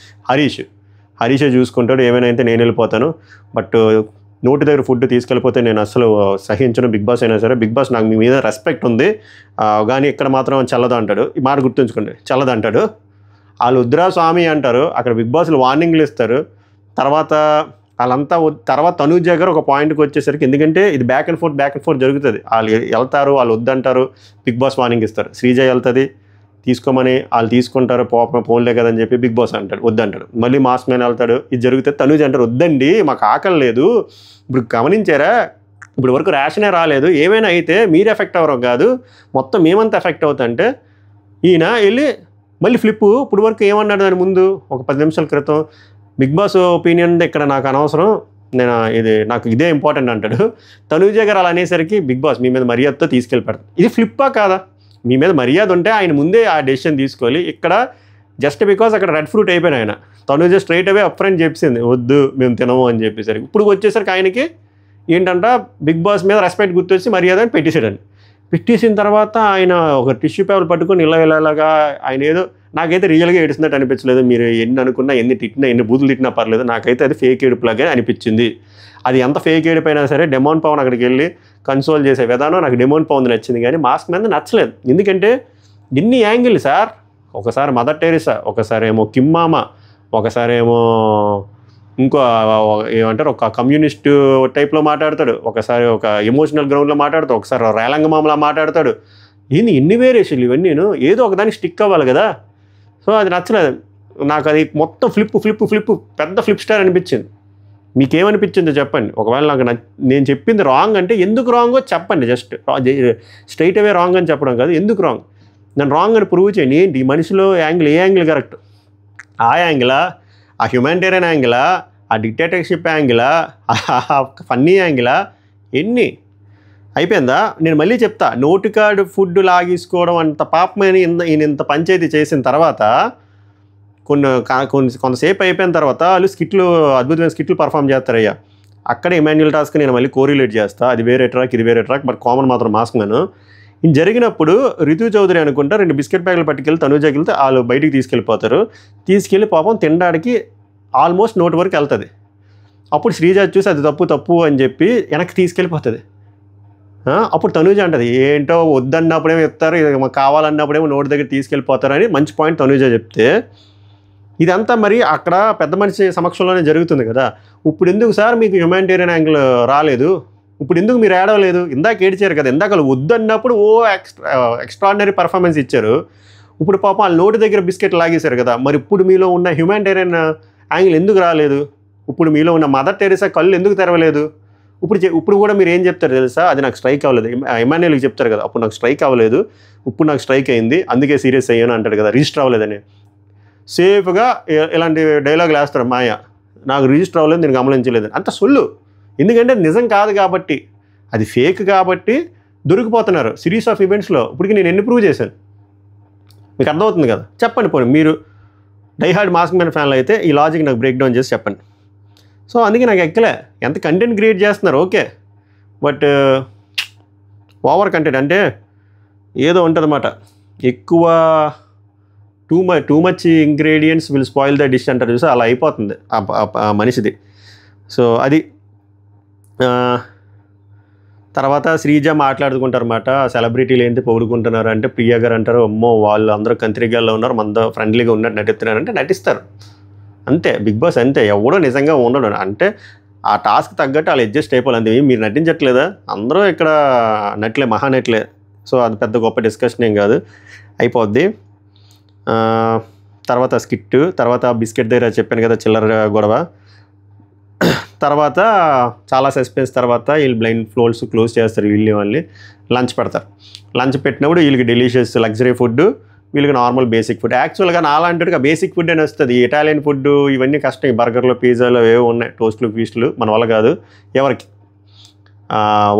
హరీష్ చూసుకుంటాడు, ఏమైనా అయితే నేను వెళ్ళిపోతాను, బట్ నోటి దగ్గర ఫుడ్ తీసుకెళ్ళిపోతే నేను అసలు సహించను. బిగ్ బాస్ అయినా సరే, బిగ్ బాస్ నాకు మీ మీద రెస్పెక్ట్ ఉంది కానీ ఇక్కడ మాత్రం చల్లదు అంటాడు. ఈ మాట గుర్తుంచుకోండి, చల్లదు అంటాడు. వాళ్ళు వద్దురా స్వామి అంటారు. అక్కడ బిగ్ బాస్లు వార్నింగ్లు ఇస్తారు. తర్వాత తనూజ్ దగ్గర ఒక పాయింట్కి వచ్చేసరికి, ఎందుకంటే ఇది బ్యాక్ అండ్ ఫోర్త్ జరుగుతుంది. వాళ్ళు వెళ్తారు, వాళ్ళు వద్దంటారు, బిగ్ బాస్ వార్నింగ్ ఇస్తారు. శ్రీజ వెళ్తుంది తీసుకోమని, వాళ్ళు తీసుకుంటారు, పోన్లే కదని చెప్పి బిగ్ బాస్ అంటాడు వద్దంటాడు. మళ్ళీ మాస్ మ్యాన్ వెళ్తాడు, ఇది జరుగుతుంది. తనూజ్ అంటారు వద్దండి మాకు ఆకలి లేదు. ఇప్పుడు గమనించారా, ఇప్పుడు వరకు రేషనే రాలేదు, ఏమైనా అయితే మీరు ఎఫెక్ట్ అవ్వరు కాదు, మొత్తం మేమంతా ఎఫెక్ట్ అవుతుంటే ఈయన వెళ్ళి మళ్ళీ ఫ్లిప్పు. ఇప్పుడు వరకు ఏమన్నాడు దాని ముందు ఒక 10 నిమిషాల క్రితం, బిగ్ బాస్ ఒపీనియన్ ఇక్కడ నాకు అనవసరం, నాకు ఇదే ఇంపార్టెంట్ అంటాడు. తనూజ గారు అలా అనేసరికి బిగ్ బాస్ మీ మీద మర్యాదతో తీసుకెళ్ళిపెడతాడు. ఇది ఫ్లిప్పా కాదా? మీ మీద మర్యాద ఉంటే ఆయన ముందే ఆ డెసిషన్ తీసుకోవాలి. ఇక్కడ జస్ట్ బికాస్ అక్కడ రెడ్ ఫ్రూట్ అయిపోయిన ఆయన, తనూజ స్ట్రైట్ అవే అప్ ఫ్రంట్ చెప్పింది వద్దు మేము తినము అని చెప్పేసరికి, ఇప్పుడు వచ్చేసరికి ఆయనకి ఏంటంట బిగ్ బాస్ మీద రెస్పెక్ట్ గుర్తొచ్చి మర్యాద అని పెట్టేసిన తర్వాత ఆయన ఒక టిష్యూ పేపర్ పట్టుకొని ఇలాగా ఆయన ఏదో, నాకైతే రియల్గా ఏడుస్తున్నట్టు అనిపించలేదు. మీరు ఎన్ని అనుకున్నా, ఎన్ని తిట్టినా, ఎన్ని బూతులు తిట్టినా పర్లేదు, నాకైతే అది ఫేక్ ఏడుపులాగే అనిపించింది. అది ఎంత ఫేక్ ఏడిపోయినా సరే డెమోన్ పవన్ అక్కడికి వెళ్ళి కన్సోల్ చేసే విధానం నాకు డెమోన్ పవన్ నచ్చింది, కానీ మాస్క్ మీద నచ్చలేదు. ఎందుకంటే ఎన్ని యాంగిల్ సార్, ఒకసారి మదర్ టెరిసా, ఒకసారి ఏమో కిమ్మామ, ఒకసారి ఏమో ఇంకో ఏమంటారు ఒక కమ్యూనిస్ట్ టైప్లో మాట్లాడతాడు, ఒకసారి ఒక ఎమోషనల్ గ్రౌండ్లో మాట్లాడతాడు, ఒకసారి రేలంగమామలా మాట్లాడతాడు. ఎన్ని వేరియేషన్లు ఇవన్నీ, ఏదో ఒకదానికి స్టిక్ అవ్వాలి కదా. సో అది నచ్చలేదు నాకు. అది మొత్తం ఫ్లిప్ పెద్ద ఫ్లిప్ స్టార్ అనిపించింది. మీకేమనిపించిందో చెప్పండి. ఒకవేళ నాకు నేను చెప్పింది రాంగ్ అంటే ఎందుకు రాంగో చెప్పండి. జస్ట్ స్ట్రైట్ అవే రాంగ్ అని చెప్పడం కాదు, ఎందుకు రాంగ్, నన్ను రాంగ్ అని ప్రూవ్ చేయండి. ఏంటి ఈ మనిషిలో యాంగిల్, ఏ యాంగిల్ కరెక్ట్? ఆ యాంగిలా, ఆ హ్యుమానిటేరియన్ యాంగిలా, ఆ డిక్టేటర్షిప్ యాంగిలా, ఫన్నీ యాంగిలా, ఎన్ని అయిపోయిందా? నేను మళ్ళీ చెప్తా, నోటికాడు ఫుడ్ లాగేసుకోవడం అంత పాపమని ఈయన ఇంత పంచాయతీ చేసిన తర్వాత కొంతసేపు అయిపోయిన తర్వాత వాళ్ళు అద్భుతమైన స్కిట్లు పర్ఫామ్ చేస్తారయ్యా. అక్కడే ఇమాన్యుయల్ టాస్క్ నేను మళ్ళీ కోరిలేట్ చేస్తా, అది వేరే ట్రాక్ ఇది వేరే ట్రాక్, బట్ కామన్ మాత్రం మాస్క్ మ్యాన్. ఇది జరిగినప్పుడు రితు చౌదరి అనుకుంటా 2 బిస్కెట్ ప్యాకెట్లు పట్టుకెళ్ళి తనూజకి వెళ్తే వాళ్ళు బయటికి తీసుకెళ్ళి పాపం తినడానికి ఆల్మోస్ట్ నోటి వరకు వెళ్తుంది. అప్పుడు శ్రీజ చూసి అది తప్పు అని చెప్పి వెనక్కి తీసుకెళ్ళిపోతుంది. అప్పుడు తనూజ అంటది ఏంటో వద్దన్నప్పుడేమో చెప్తారు, కావాలన్నప్పుడేమో నోటి దగ్గర తీసుకెళ్ళిపోతారు అని మంచి పాయింట్ తనూజ చెప్తే, ఇదంతా మరి అక్కడ పెద్ద మనిషి సమక్షంలోనే జరుగుతుంది కదా. ఇప్పుడు ఎందుకు సార్ మీకు హ్యుమానిటేరియన్ యాంగిల్ రాలేదు? ఇప్పుడు ఎందుకు మీరు ఏడవలేదు? ఇందాక ఏడిచారు కదా, ఇందాక వద్దన్నప్పుడు ఎక్స్ట్రాడినరీ పర్ఫార్మెన్స్ ఇచ్చారు. ఇప్పుడు పాపం వాళ్ళ నోటి దగ్గర బిస్కెట్ లాగేశారు కదా, మరి ఇప్పుడు మీలో ఉన్న హ్యుమానిటేరియన్ యాంగిల్ ఎందుకు రాలేదు? ఇప్పుడు మీలో ఉన్న మదర్ టెరిసా కళ్ళు ఎందుకు తెరవలేదు? ఇప్పుడు కూడా మీరు ఏం చెప్తారు తెలుసా, అది నాకు స్ట్రైక్ అవ్వలేదు. ఎమ్మెల్యేలకు చెప్తారు కదా, అప్పుడు నాకు స్ట్రైక్ అవ్వలేదు, ఇప్పుడు నాకు స్ట్రైక్ అయింది, అందుకే సీరియస్ అయ్యాను అంటాడు కదా, రిజిస్టర్ అవ్వలేదని. సేఫ్గా ఇలాంటి డైలాగులు వేస్తారు మాయ, నాకు రిజిస్టర్ అవ్వలేదు, నేను గమనించలేదు, అంత సొల్లు. ఎందుకంటే నిజం కాదు కాబట్టి, అది ఫేక్ కాబట్టి దొరికిపోతున్నారు సిరీస్ ఆఫ్ ఈవెంట్స్లో. ఇప్పటికి నేను ఎన్ని ప్రూవ్ చేశాను మీకు అర్థమవుతుంది కదా. చెప్పండి పోనీ, మీరు డైహార్డ్ మాస్క్ మ్యాన్ ఫ్యాన్లు అయితే ఈ లాజిక్ నాకు బ్రేక్ డౌన్ చేసి చెప్పండి. సో అందుకే నాకు ఎక్కలే, ఎంత కంటెంట్ క్రియేట్ చేస్తున్నారు ఓకే, బట్ ఓవర్ కంటెంట్ అంటే ఏదో ఉంటుందన్నమాట, ఎక్కువ too much ingredients will spoil the dish అంటారు చూసి, అలా అయిపోతుంది ఆ మనిషిది. సో అది తర్వాత శ్రీజ మాట్లాడుకుంటారన్నమాట, సెలబ్రిటీలు ఏంటి పొగుడుకుంటున్నారు అంటే ప్రియా గారు అంటారు, అమ్మో వాళ్ళు అందరూ కంత్రిగాల్లో ఉన్నారు, మనతో ఫ్రెండ్లీగా ఉన్నట్టు నటిస్తున్నారంటే నటిస్తారు అంతే. బిగ్ బాస్ అంతే, ఎవడో నిజంగా ఉండడు. అంటే ఆ టాస్క్ తగ్గట్టు వాళ్ళు అడ్జస్ట్ అయిపోవాలి అంతే. మీరు నటించట్లేదా, అందరూ ఇక్కడ నట్లే, మహానట్లే. సో అది పెద్ద గొప్ప డిస్కషన్ ఏం కాదు, అయిపోద్ది. తర్వాత స్కిట్, తర్వాత బిస్కెట్ దగ్గర చెప్పాను కదా చిల్లర గొడవ, తర్వాత చాలా సస్పెన్స్. తర్వాత వీళ్ళు బ్లైండ్ ఫ్లోర్స్ క్లోజ్ చేస్తారు, వీళ్ళు వాళ్ళని లంచ్ పెడతారు. లంచ్ పెట్టినప్పుడు వీళ్ళకి డెలిషియస్ లగ్జరీ ఫుడ్, వీళ్ళకి నార్మల్ బేసిక్ ఫుడ్. యాక్చువల్గా నాలాంటిగా బేసిక్ ఫుడ్ అని వస్తుంది, ఇటాలియన్ ఫుడ్ ఇవన్నీ కష్టం. ఈ బర్గర్లు పిజ్జాలు ఏవో ఉన్నాయి, టోస్ట్లు ఫీస్ట్లు మన వల్ల కాదు. ఎవరికి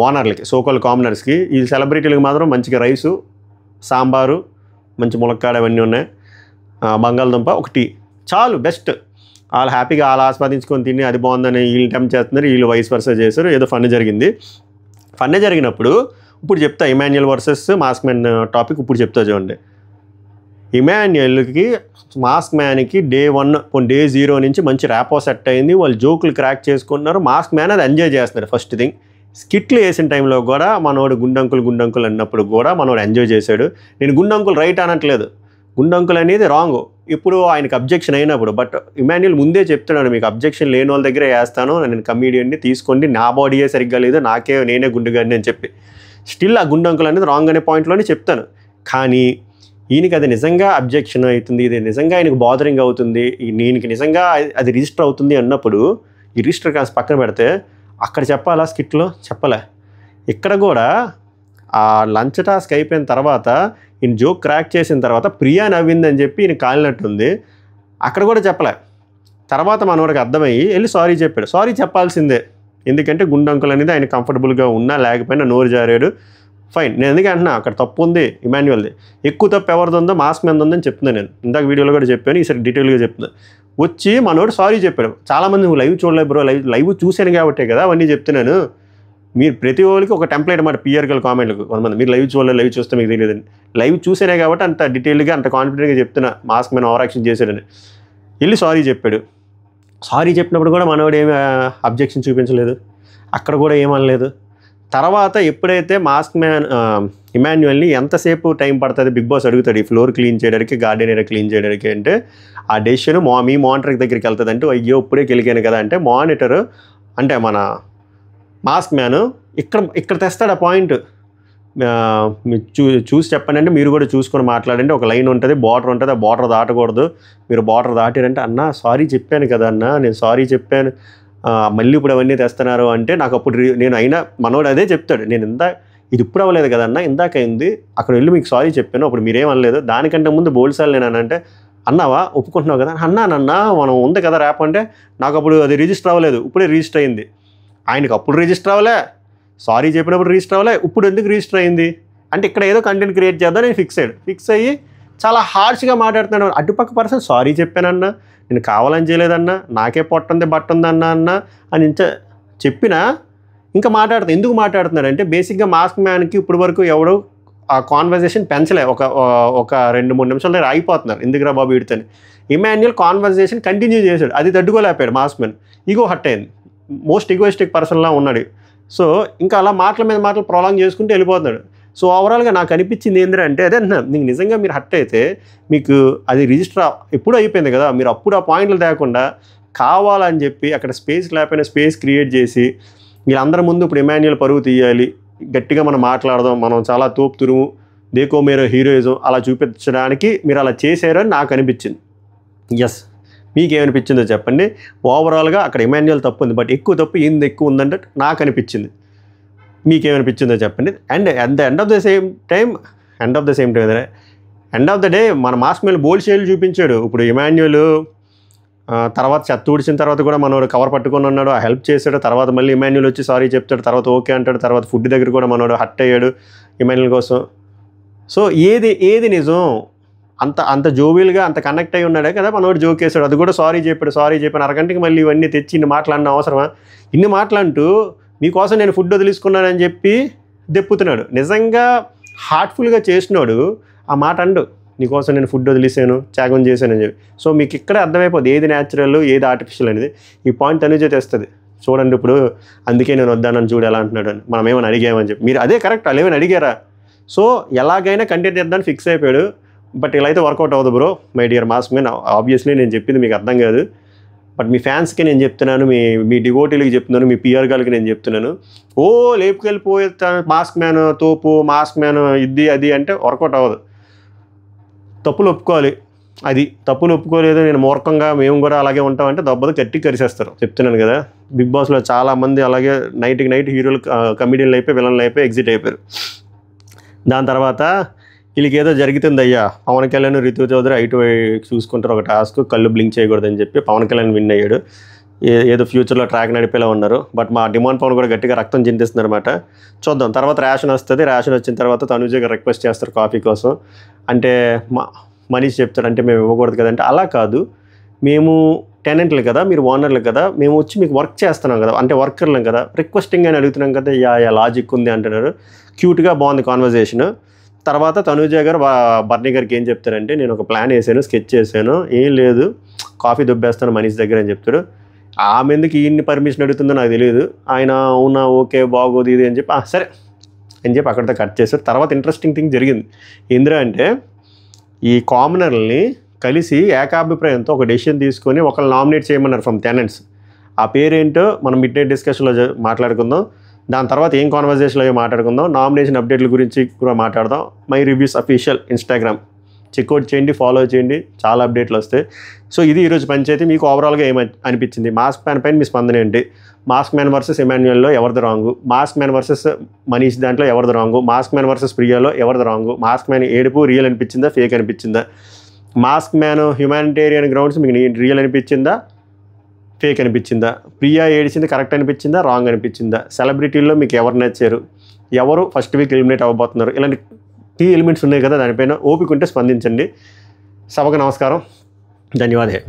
ఓనర్లకి, సోకాల్ కామనర్స్కి. ఈ సెలబ్రిటీలకు మాత్రం మంచిగా రైసు, సాంబారు, మంచి ములక్కాడ అవన్నీ ఉన్నాయి, బంగాళదుంప, ఒక టీ చాలు, బెస్ట్. వాళ్ళు హ్యాపీగా వాళ్ళు ఆస్వాదించుకొని తిని అది బాగుందని వీళ్ళు టెంప్ట్ చేస్తున్నారు, వీళ్ళు వైస్ వర్సా చేశారు. ఏదో ఫన్ జరిగింది. ఫన్ జరిగినప్పుడు ఇప్పుడు చెప్తా Emmanuel versus mask man topic ఇప్పుడు చెప్తా చూడండి. ఇమాన్యుయల్కి మాస్క్ మ్యాన్కి డే 1 డే 0 నుంచి మంచి ర్యాపో సెట్ అయింది, వాళ్ళు జోకులు క్రాక్ చేసుకున్నారు. మాస్క్ మ్యాన్ అది ఎంజాయ్ చేస్తున్నారు. ఫస్ట్ థింగ్, స్కిట్లు వేసిన టైంలో కూడా మనోడు గుండంకులు అన్నప్పుడు కూడా మనోడు ఎంజాయ్ చేశాడు. నేను గుండంకులు రైట్ అనట్లేదు, గుండంకులు అనేది రాంగ్. ఇప్పుడు ఆయనకు అబ్జెక్షన్ అయినప్పుడు, బట్ ఇమాన్యుయల్ ముందే చెప్తున్నాడు, మీకు అబ్జెక్షన్ లేని వాళ్ళ దగ్గరే వేస్తాను, నేను కమీడియన్ని తీసుకోండి, నా బాడీయే సరిగ్గా లేదు, నేనే గుండుగాడిని అని చెప్పి. స్టిల్ ఆ గుండంకులు అనేది రాంగ్ అనే పాయింట్లోనే చెప్తాను. కానీ ఈయనకి అది నిజంగా అబ్జెక్షన్ అవుతుంది, ఇది నిజంగా ఆయనకు బాదరింగ్ అవుతుంది, ఈయనకి నిజంగా అది రిజిస్టర్ అవుతుంది అన్నప్పుడు ఈ రిజిస్టర్ కాస్త పక్కన పెడితే అక్కడ చెప్పాలా, స్కిట్లో చెప్పలే. ఇక్కడ కూడా ఆ లంచ్ టాస్క్ అయిపోయిన తర్వాత ఈయన జోక్ క్రాక్ చేసిన తర్వాత ప్రియా నవ్విందని చెప్పి ఈయన కాలినట్టుంది, అక్కడ కూడా చెప్పలే. తర్వాత మనోడికి అర్థమయ్యి వెళ్ళి సారీ చెప్పాడు. సారీ చెప్పాల్సిందే, ఎందుకంటే గుండంకులు అనేది ఆయన కంఫర్టబుల్గా ఉన్నా లేకపోయినా నోరు జారాడు, ఫైన్. నేను ఎందుకు అంటున్నా, అక్కడ తప్పు ఉంది ఇమాన్యుయల్ది. ఎక్కువ తప్పు ఎవరిది ఉందో మాస్క్ మీద ఉందని చెప్తున్నాను నేను, ఇందాక వీడియోలో కూడా చెప్పాను, ఈసారి డీటెయిల్గా చెప్తున్నాను. వచ్చి మనోడు సారీ చెప్పాడు. చాలామంది నువ్వు లైవ్ చూడలేదు బ్రో, లైవ్ చూశాను కాబట్టే కదా అవన్నీ చెప్తున్నాను. మీరు ప్రతి ఒక్కరికి ఒక టెంప్లెట్ అన్నమాట, పిఆర్కల్ కామెంట్లకు కొంతమంది, మీరు లైవ్ చూడలేదు, లైవ్ చూస్తే మీకు తెలియదండి. లైవ్ చూసేనే కాబట్టి అంత డీటెయిల్గా అంత కాన్ఫిడెంట్గా చెప్తున్నా మాస్క్ మీద ఓవర్ యాక్షన్ చేశాడని. వెళ్ళి సారీ చెప్పాడు. సారీ చెప్పినప్పుడు కూడా మనోడు ఏమి అబ్జెక్షన్ చూపించలేదు, అక్కడ కూడా ఏమనలేదు. తర్వాత ఎప్పుడైతే మాస్క్ మ్యాన్ ఇమాన్యుయల్ని ఎంతసేపు టైం పడుతుంది బిగ్ బాస్ అడుగుతాడు, ఈ ఫ్లోర్ క్లీన్ చేయడానికి, గార్డెన్ ఏరియా క్లీన్ చేయడానికి అంటే, ఆ డెసిషన్ మీ మానిటర్ దగ్గరికి వెళ్తుంది అంటే, అయ్యో ఇప్పుడే గెలిగాను కదా అంటే, మానిటర్ అంటే మన మాస్క్ మ్యాన్ ఇక్కడ తెస్తాడు ఆ పాయింట్. చూసి చెప్పండి అంటే, మీరు కూడా చూసుకొని మాట్లాడండి, ఒక లైన్ ఉంటుంది, బార్డర్ ఉంటుంది, ఆ బార్డర్ దాటకూడదు, మీరు బార్డర్ దాటారంటే, అన్న సారీ చెప్పాను కదా అన్న, నేను సారీ చెప్పాను, మళ్ళీ ఇప్పుడు అవన్నీ తెస్తున్నారు అంటే, నాకు అప్పుడు నేను అయినా మనోడు అదే చెప్తాడు, నేను ఇది ఇప్పుడు అవ్వలేదు కదన్నా, ఇందాక అయింది, అక్కడ వెళ్ళి మీకు సారీ చెప్పాను, అప్పుడు మీరేమనలేదు, దానికంటే ముందు బోల్సార్లు నేను అంటే, అన్నావా ఒప్పుకుంటున్నావు కదా, అన్నానన్నా మనం ఉంది కదా ర్యాప్ అంటే, నాకు అప్పుడు అది రిజిస్టర్ అవ్వలేదు, ఇప్పుడే రిజిస్టర్ అయింది. ఆయనకు అప్పుడు రిజిస్టర్ అవ్వలే, సారీ చెప్పినప్పుడు రిజిస్టర్ అవ్వలే, ఇప్పుడు ఎందుకు రిజిస్టర్ అయింది అంటే, ఇక్కడ ఏదో కంటెంట్ క్రియేట్ చేద్దాం నేను ఫిక్స్ అయ్యి చాలా హార్ష్గా మాట్లాడుతున్నాడు. అటుపక్క పర్సన్ సారీ చెప్పానన్నా, నేను కావాలని చేయలేదన్నా, నాకే పొట్టుంది బట్టుందన్నా అని చెప్పినా ఇంకా మాట్లాడుతాను. ఎందుకు మాట్లాడుతున్నాడంటే, బేసిక్గా మాస్క్ మ్యాన్కి ఇప్పుడు వరకు ఎవడో ఆ కాన్వర్జేషన్ పెంచలే, ఒక 2-3 నిమిషాల దగ్గర ఆగిపోతున్నారు, ఎందుకురా బాబు వీడితోని. ఇమాన్యుయల్ కాన్వర్జేషన్ కంటిన్యూ చేశాడు, అది తట్టుకోలేకపోయాడు మాస్క్ మ్యాన్, ఈగో హట్ అయింది, మోస్ట్ ఈగోయిస్టిక్ పర్సన్లా ఉన్నాడు. సో ఇంకా అలా మాటల మీద మాటలు ప్రొలాంగ్ చేసుకుంటూ వెళ్ళిపోతున్నాడు. సో ఓవరాల్గా నాకు అనిపించింది ఏంటంటే, అదే అంటున్నా, నీకు నిజంగా మీరు హట్ అయితే మీకు అది రిజిస్టర్ ఎప్పుడూ అయిపోయింది కదా, మీరు అప్పుడు ఆ పాయింట్లు తేకుండా కావాలని చెప్పి అక్కడ స్పేస్ లేకపోయినా స్పేస్ క్రియేట్ చేసి వీళ్ళందరి ముందు ఇప్పుడు ఇమాన్యుయల్ పరువు తీయాలి, గట్టిగా మనం మాట్లాడదాం, మనం చాలా తోపు తురుము, దేకో మేరో హీరోయిజం అలా చూపించడానికి మీరు అలా చేశారని నాకు అనిపించింది. ఎస్, మీకేమనిపించిందో చెప్పండి. ఓవరాల్గా అక్కడ ఇమాన్యుయల్ తప్పు ఉంది, బట్ ఎక్కువ తప్పు ఏంది ఎక్కువ ఉందంటే నాకు అనిపించింది. మీకేమనిపించిందో చెప్పండి. And at the end of the day మన మాస్క్ మీద బోల్డ్ షేలు చూపించాడు. ఇప్పుడు ఇమాన్యుయల్ తర్వాత చెత్త ఊడిచిన తర్వాత కూడా మనోడు కవర్ పట్టుకొని ఉన్నాడు, ఆ హెల్ప్ చేశాడు. తర్వాత మళ్ళీ ఇమాన్యుయల్ వచ్చి సారీ చెప్తాడు, తర్వాత ఓకే అంటాడు. తర్వాత ఫుడ్ దగ్గర కూడా మనోడు హట్ అయ్యాడు ఇమాన్యుయల్ కోసం. సో ఏది నిజం? అంత జోవియల్గా అంత కనెక్ట్ అయి ఉన్నాడే కదా మనోడు జోక్ వేసాడు, అది కూడా సారీ చెప్పాను అరగంటకి మళ్ళీ ఇవన్నీ తెచ్చి ఇన్ని మాట్లాడిన అవసరమా? ఇన్ని మాట్లాడుతూ మీకోసం నేను ఫుడ్ వదిలేసుకున్నానని చెప్పి దెప్పుతున్నాడు. నిజంగా హార్ట్ఫుల్గా చేసినాడు ఆ మాట అండు, నీకోసం నేను ఫుడ్ వదిలేసాను, త్యాగం చేశానని చెప్పి. సో మీకు ఇక్కడే అర్థమైపోద్ది ఏది న్యాచురల్ ఏది ఆర్టిఫిషియల్ అనేది. ఈ పాయింట్ అనేది తెస్తుంది. చూడండి ఇప్పుడు అందుకే నేను వద్దానని చూడు ఎలా అంటున్నాడు అని మనం ఏమైనా అడిగామని చెప్పి మీరు అదే కరెక్ట్ వాళ్ళు ఏమైనా అడిగారా సో ఎలాగైనా కంటెంట్ ఇద్దామని ఫిక్స్ అయిపోయాడు బట్ ఇలా అయితే వర్కౌట్ అవ్వదు bro my dear mask man obviously నేను చెప్పింది మీకు అర్థం కాదు బట్ మీ ఫ్యాన్స్కి నేను చెప్తున్నాను మీ డివోటీలకి చెప్తున్నాను మీ పిఆర్ గారికి నేను చెప్తున్నాను ఓ లేపుకెళ్ళిపోయే మాస్క్ మ్యాన్ తోపు మాస్క్ మ్యాన్ ఇది అది అంటే వర్కౌట్ అవ్వదు తప్పులు ఒప్పుకోవాలి అది తప్పులు ఒప్పుకోలేదు నేను మూర్ఖంగా మేము కూడా అలాగే ఉంటామంటే దెబ్బలు గట్టి కరిసేస్తారు చెప్తున్నాను కదా బిగ్ బాస్లో చాలామంది అలాగే నైట్కి నైట్ హీరోలు కమెడియన్లు అయిపోయి విలన్లు అయిపోయి ఎగ్జిట్ అయిపోయారు దాని తర్వాత వీళ్ళకి ఏదో జరుగుతుంది అయ్యా పవన్ కళ్యాణ్ రితు చౌదరి ఐటు చూసుకుంటారు ఒక టాస్క్ కళ్ళు బ్లింక్ చేయకూడదని చెప్పి పవన్ కళ్యాణ్ విన్ అయ్యాడు ఏదో ఫ్యూచర్లో ట్రాక్ నడిపేలా ఉన్నారు బట్ మా డిమాండ్ పవన్ కూడా గట్టిగా రక్తం చింతిస్తున్నారు అనమాట చూద్దాం తర్వాత రేషన్ వస్తుంది రేషన్ వచ్చిన తర్వాత తనుజ గారు రిక్వెస్ట్ చేస్తారు కాఫీ కోసం అంటే మనీష్ చెప్తాడు అంటే మేము ఇవ్వకూడదు కదంటే అలా కాదు మేము టెనెంట్లు కదా మీరు ఓనర్లు కదా మేము వచ్చి మీకు వర్క్ చేస్తున్నాం కదా అంటే వర్కర్లం కదా రిక్వెస్టింగ్ అని అడుగుతున్నాం కదా యా లాజిక్ ఉంది అంటున్నారు క్యూట్గా బాగుంది కాన్వర్జేషన్ తర్వాత తనుజ గారు బర్నీ గారికి ఏం చెప్తారంటే నేను ఒక ప్లాన్ వేసాను స్కెచ్ చేశాను ఏం లేదు కాఫీ దుబ్బేస్తాను మనీష్ దగ్గర అని చెప్తాడు ఆమె ఎందుకు ఈయన్ని పర్మిషన్ అడుగుతుందో నాకు తెలియదు ఆయన అవునా ఓకే బాగోదు ఇది అని చెప్పి సరే అని చెప్పి అక్కడితో కట్ చేశారు తర్వాత ఇంట్రెస్టింగ్ థింగ్ జరిగింది ఏంద్రా అంటే ఈ కామనర్ని కలిసి ఏకాభిప్రాయంతో ఒక డెసిషన్ తీసుకొని ఒకళ్ళు నామినేట్ చేయమన్నారు ఫ్రమ్ టెనెంట్స్ ఆ పేరేంటో మనం మిడ్ నైట్ డిస్కషన్లో మాట్లాడుకుందాం దాని తర్వాత ఏం కాన్వర్జేషన్లో మాట్లాడుకుందాం నామినేషన్ అప్డేట్ల గురించి కూడా మాట్లాడదాం my reviews official Instagram check out చేయండి ఫాలో చేయండి చాలా అప్డేట్లు వస్తాయి సో ఇది ఈరోజు పంచాయతీ మీకు ఓవరాల్గా అనిపించింది మాస్క్ మ్యాన్ పైన మీ స్పందన ఏంటి మాస్క్ మ్యాన్ వర్సెస్ ఎమాన్యుయల్లో ఎవరిది wrong mask man versus Manish దాంట్లో ఎవరిది రాంగు మాస్క్ మ్యాన్ వర్సెస్ ప్రియాలో ఎవరిది రాంగు మాస్క్ మ్యాన్ ఏడుపు రియల్ అనిపించిందా ఫేక్ అనిపించిందా మాస్క్ మ్యాన్ హ్యుమానిటేరియన్ గ్రౌండ్స్ మీకు రియల్ అనిపించిందా ఫేక్ అనిపించిందా ప్రియా ఏడిచింది కరెక్ట్ అనిపించిందా రాంగ్ అనిపించిందా సెలబ్రిటీల్లో మీకు ఎవరు నచ్చారు ఎవరు ఫస్ట్ వీక్ ఎలిమినేట్ అవ్వబోతున్నారు ఇలాంటి కీ ఎలిమెంట్స్ ఉన్నాయి కదా దానిపైన ఓపిక ఉంటే స్పందించండి సభకు నమస్కారం ధన్యవాదాలు